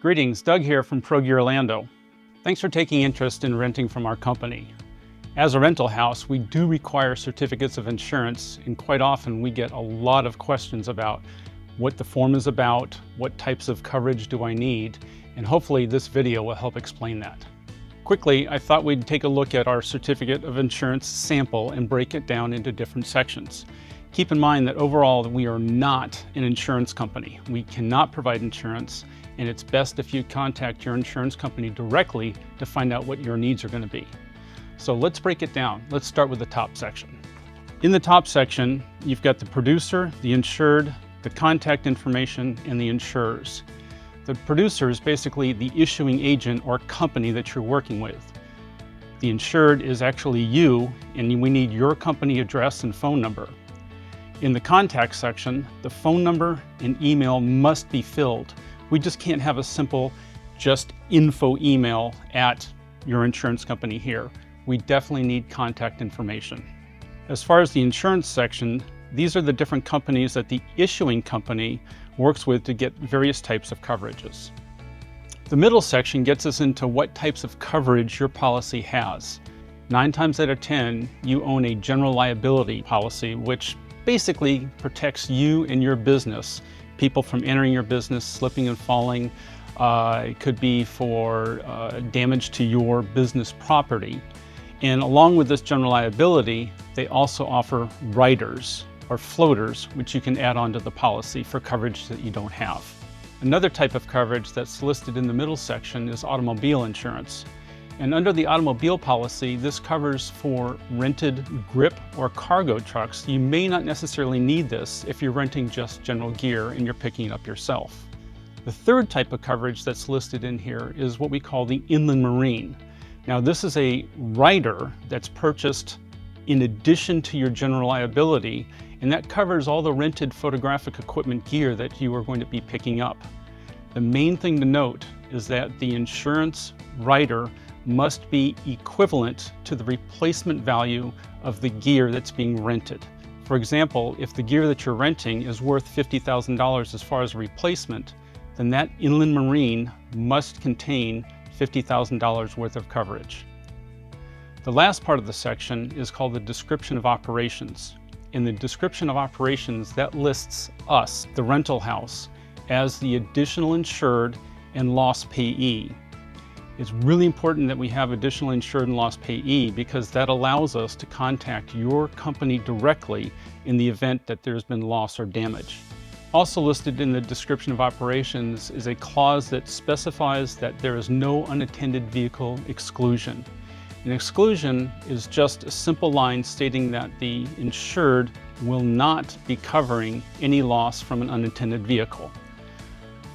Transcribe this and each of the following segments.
Greetings, Doug here from ProGear Orlando. Thanks for taking interest in renting from our company. As a rental house, we do require certificates of insurance, and quite often we get a lot of questions about what the form is about, what types of coverage do I need, and hopefully this video will help explain that. Quickly, I thought we'd take a look at our certificate of insurance sample and break it down into different sections. Keep in mind that overall we are not an insurance company. We cannot provide insurance, and it's best if you contact your insurance company directly to find out what your needs are going to be. So let's break it down. Let's start with the top section. In the top section, you've got the producer, the insured, the contact information, and the insurers. The producer is basically the issuing agent or company that you're working with. The insured is actually you, and we need your company address and phone number. In the contact section, the phone number and email must be filled. We just can't have a simple just info email at your insurance company here. We definitely need contact information. As far as the insurance section, these are the different companies that the issuing company works with to get various types of coverages. The middle section gets us into what types of coverage your policy has. 9 times out of 10, you own a general liability policy, which basically protects you and your business, people from entering your business, slipping and falling. It could be for damage to your business property. And along with this general liability, they also offer riders or floaters, which you can add on to the policy for coverage that you don't have. Another type of coverage that's listed in the middle section is automobile insurance. And under the automobile policy, this covers for rented grip or cargo trucks. You may not necessarily need this if you're renting just general gear and you're picking it up yourself. The third type of coverage that's listed in here is what we call the inland marine. Now, this is a rider that's purchased in addition to your general liability, and that covers all the rented photographic equipment gear that you are going to be picking up. The main thing to note is that the insurance rider must be equivalent to the replacement value of the gear that's being rented. For example, if the gear that you're renting is worth $50,000 as far as a replacement, then that inland marine must contain $50,000 worth of coverage. The last part of the section is called the description of operations. In the description of operations, that lists us, the rental house, as the additional insured and loss payee. It's really important that we have additional insured and loss payee because that allows us to contact your company directly in the event that there's been loss or damage. Also listed in the description of operations is a clause that specifies that there is no unattended vehicle exclusion. An exclusion is just a simple line stating that the insured will not be covering any loss from an unattended vehicle.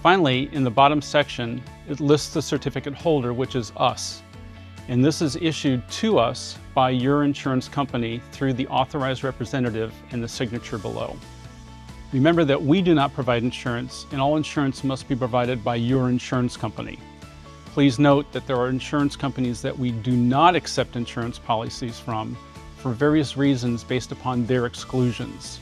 Finally, in the bottom section, it lists the certificate holder, which is us. And this is issued to us by your insurance company through the authorized representative and the signature below. Remember that we do not provide insurance, and all insurance must be provided by your insurance company. Please note that there are insurance companies that we do not accept insurance policies from for various reasons based upon their exclusions.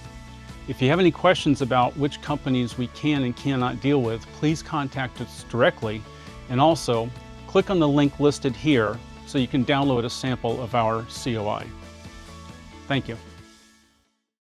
If you have any questions about which companies we can and cannot deal with, please contact us directly, and also click on the link listed here so you can download a sample of our COI. Thank you.